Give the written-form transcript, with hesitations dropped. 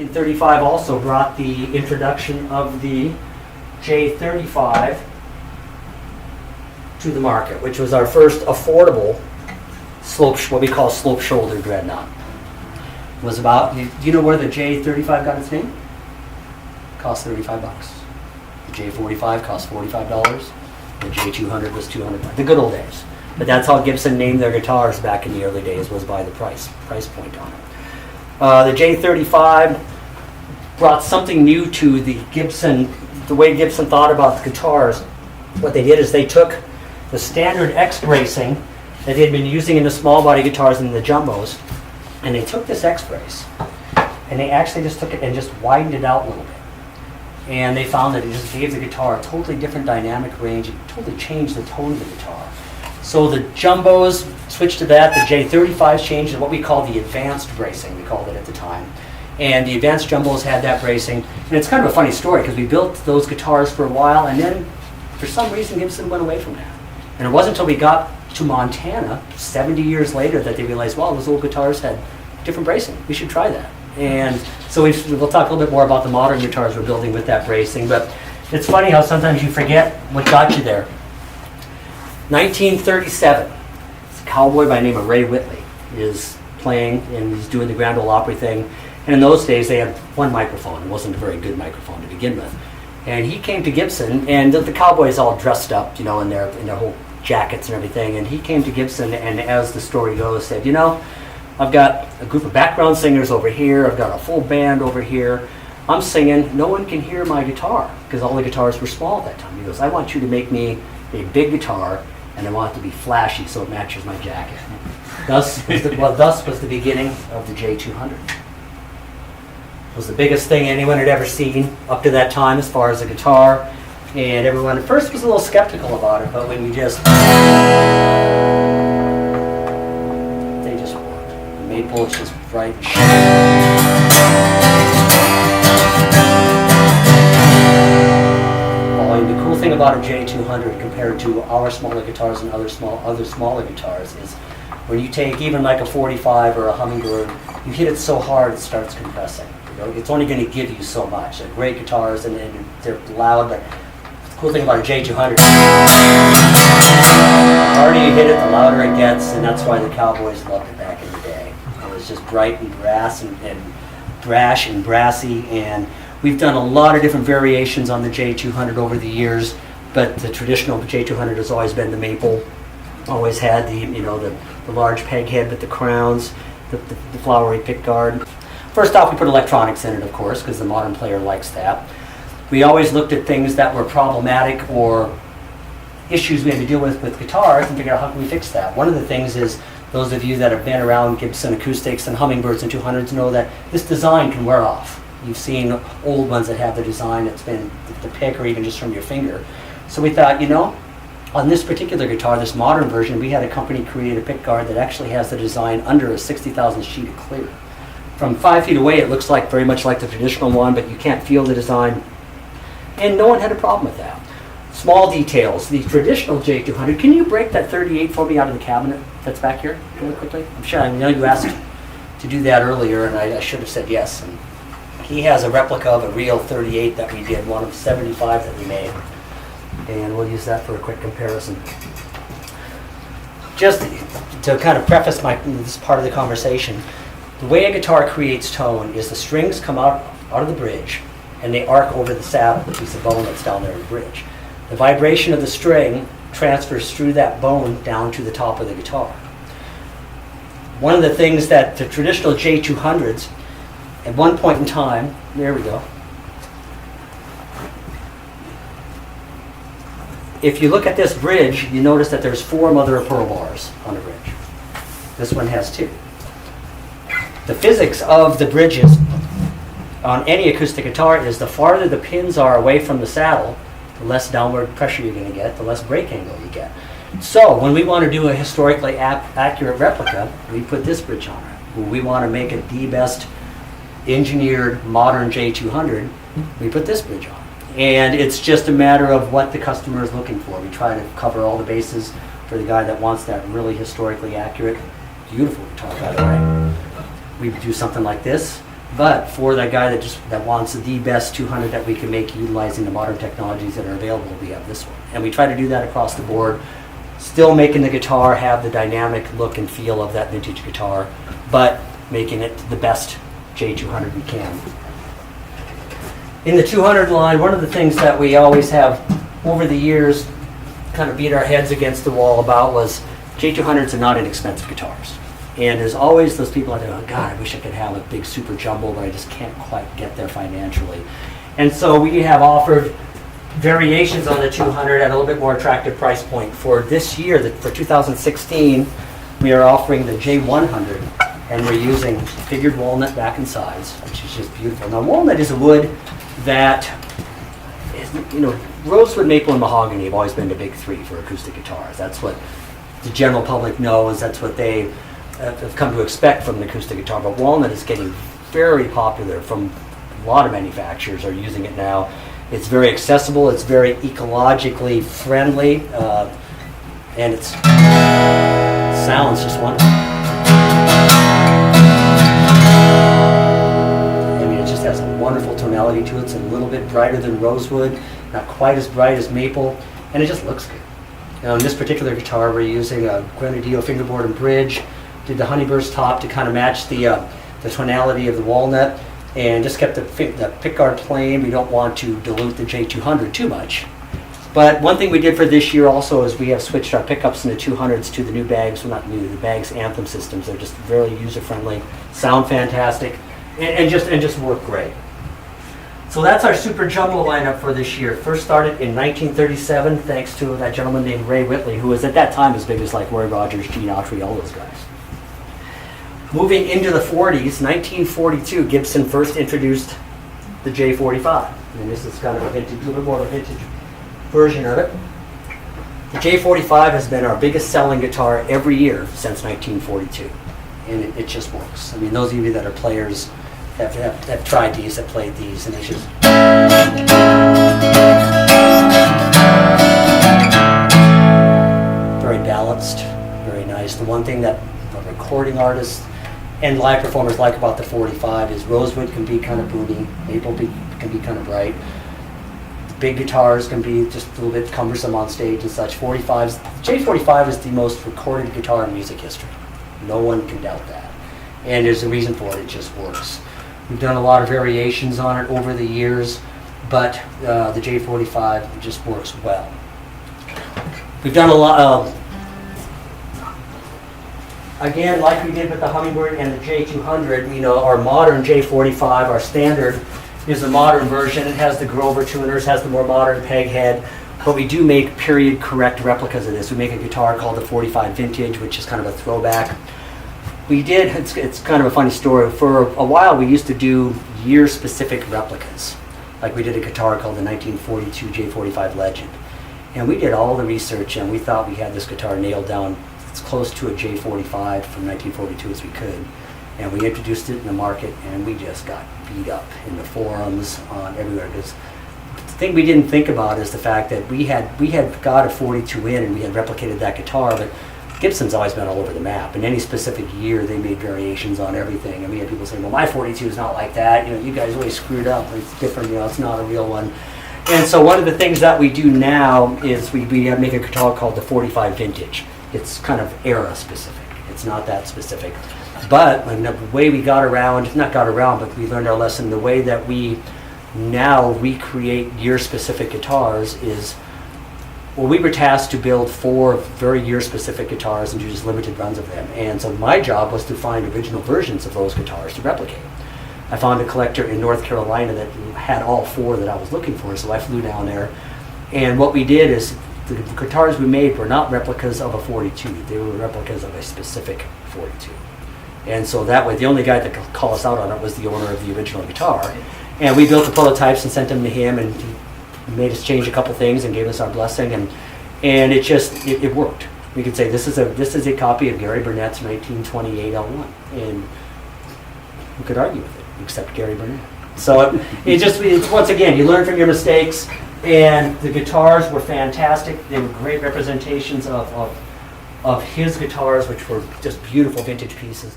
in 35 also brought the introduction of the J35 to the market, which was our first affordable what we call slope shoulder dreadnought. It was about, do you know where the J35 got its name? It cost $35. The J45 cost $45. The J200 was $200. The good old days. But that's how Gibson named their guitars back in the early days, was by the price point on it. The J35 brought something new to the Gibson, the way Gibson thought about the guitars. What they did is they took the standard X bracing that they had been using in the small body guitars and the jumbos, and they took this X brace and they actually just took it and just widened it out a little bit. And they found that it just gave the guitar a totally different dynamic range. It totally changed the tone of the guitar. So the jumbos switched to that. The J35s changed to what we call the advanced bracing, we called it at the time. And the advanced jumbos had that bracing. And it's kind of a funny story because we built those guitars for a while, and then for some reason Gibson went away from that. And it wasn't until we got to Montana 70 years later that they realized, wow, those old guitars had different bracing. We should try that. And so we'll talk a little bit more about the modern guitars we're building with that bracing. But it's funny how sometimes you forget what got you there. 1937, a cowboy by the name of Ray Whitley is playing, and he's doing the Grand Ole Opry thing. And in those days, they had one microphone. It wasn't a very good microphone to begin with. And he came to Gibson, and the cowboys all dressed up, you know, in their whole jackets and everything. And he came to Gibson, and as the story goes, said, you know, I've got a group of background singers over here. I've got a full band over here. I'm singing. No one can hear my guitar because all the guitars were small at that time. He goes, I want you to make me a big guitar, and I want it to be flashy so it matches my jacket. Thus was the beginning of the J200. It was the biggest thing anyone had ever seen up to that time as far as a guitar. And everyone at first was a little skeptical about it, but when you just... they just worked. The maple is just bright and volume. The cool thing about a J200 compared to our smaller guitars and other smaller guitars is when you take even like a 45 or a Hummingbird, you hit it so hard it starts compressing. You know, it's only going to give you so much. They're great guitars and they're loud, but the cool thing about a J200, the harder you hit it, the louder it gets, and that's why the cowboys loved it back in the day. It was just bright and brass and brash and brassy, and we've done a lot of different variations on the J200 over the years, but the traditional J200 has always been the maple, always had the large peg head with the crowns, the flowery pickguard. First off, we put electronics in it, of course, because the modern player likes that. We always looked at things that were problematic or issues we had to deal with guitars and figure out how can we fix that. One of the things is, those of you that have been around Gibson Acoustics and Hummingbirds and 200s know that this design can wear off. You've seen old ones that have the design that's been the pick or even just from your finger. So we thought, you know, on this particular guitar, this modern version, we had a company create a pickguard that actually has the design under a 60,000 sheet of clear. From 5 feet away, it looks like very much like the traditional one, but you can't feel the design. And no one had a problem with that. Small details. The traditional J200, can you break that 38 for me out of the cabinet that's back here really quickly? I'm sure, I know you asked to do that earlier, and I should have said yes. And he has a replica of a real 38 that we did, one of 75 that we made. And we'll use that for a quick comparison. Just to kind of preface this part of the conversation, the way a guitar creates tone is the strings come out of the bridge and they arc over the saddle, the piece of bone that's down there in the bridge. The vibration of the string transfers through that bone down to the top of the guitar. One of the things that the traditional J200s, at one point in time, there we go. If you look at this bridge, you notice that there's 4 mother of pearl bars on the bridge. This one has 2. The physics of the bridges on any acoustic guitar is the farther the pins are away from the saddle, the less downward pressure you're going to get, the less break angle you get. So when we want to do a historically accurate replica, we put this bridge on it. When we want to make it the best engineered modern J200, we put this bridge on. And it's just a matter of what the customer is looking for. We try to cover all the bases for the guy that wants that really historically accurate, beautiful guitar, by the way. We do something like this. But for that guy that wants the best 200 that we can make utilizing the modern technologies that are available, we have this one. And we try to do that across the board, still making the guitar have the dynamic look and feel of that vintage guitar, but making it the best J200 we can. In the 200 line, one of the things that we always have over the years kind of beat our heads against the wall about was J200s are not inexpensive guitars. And there's always those people out there, oh God, I wish I could have a big super jumbo, but I just can't quite get there financially. And so we have offered variations on the 200 at a little bit more attractive price point. For this year, for 2016, we are offering the J100, and we're using figured walnut back and sides, which is just beautiful. Now, walnut is a wood that is, rosewood, maple, and mahogany have always been the big three for acoustic guitars. That's what the general public knows. That's what they have come to expect from an acoustic guitar. But walnut is getting very popular. From a lot of manufacturers are using it now. It's very accessible. It's very ecologically friendly, and it sounds just wonderful. I mean, it just has a wonderful tonality to it. It's a little bit brighter than rosewood, not quite as bright as maple, and it just looks good. Now, in this particular guitar, we're using a Granadillo fingerboard and bridge. Did the honeyburst top to kind of match the tonality of the walnut, and just kept the pickguard plain. We don't want to dilute the J200 too much. But one thing we did for this year also is we have switched our pickups in the 200s to the new bags. Well, not new, the bags Anthem systems. They're just very user-friendly, sound fantastic, and just work great. So that's our super jumbo lineup for this year. First started in 1937, thanks to that gentleman named Ray Whitley, who was at that time as big as like Roy Rogers, Gene Autry, all those guys. Moving into the 40s, 1942, Gibson first introduced the J45. And this is kind of a little bit more of a vintage version of it. The J45 has been our biggest selling guitar every year since 1942. And it just works. I mean, those of you that are players have tried these, have played these, and it's just... very balanced, very nice. The one thing that recording artists and live performers like about the 45 is rosewood can be kind of boomy, maple can be kind of bright. Big guitars can be just a little bit cumbersome on stage and such. J45 is the most recorded guitar in music history. No one can doubt that. And there's a reason for it, it just works. We've done a lot of variations on it over the years, but the J45 just works well. We've done a lot of, again, like we did with the Hummingbird and the J200, our modern J45, our standard, is a modern version. It has the Grover tuners, has the more modern peg head, but we do make period correct replicas of this. We make a guitar called the 45 Vintage, which is kind of a throwback. It's kind of a funny story. For a while we used to do year-specific replicas. Like we did a guitar called the 1942 J45 Legend. And we did all the research and we thought we had this guitar nailed down as close to a J45 from 1942 as we could. And we introduced it in the market and we just got beat up in the forums, on everywhere. Because the thing we didn't think about is the fact that we had got a 42 in and we had replicated that guitar, but Gibson's always been all over the map. In any specific year, they made variations on everything. And we had people saying, well, my 42 is not like that. You guys really screwed up. It's different. It's not a real one. And so one of the things that we do now is we make a guitar called the 45 Vintage. It's kind of era specific. It's not that specific. But the way we but we learned our lesson. The way that we now recreate year-specific guitars is, well, we were tasked to build 4 very year-specific guitars and do just limited runs of them. And so my job was to find original versions of those guitars to replicate. I found a collector in North Carolina that had all 4 that I was looking for, so I flew down there. And what we did is, the guitars we made were not replicas of a 42. They were replicas of a specific 42. And so that way, the only guy that could call us out on it was the owner of the original guitar. And we built the prototypes and sent them to him, and he made us change a couple things and gave us our blessing, and it worked. We could say this is a copy of Gary Burnett's 1928 L1, and who could argue with it except Gary Burnett? So it's once again, you learn from your mistakes, and the guitars were fantastic. They were great representations of his guitars, which were just beautiful vintage pieces.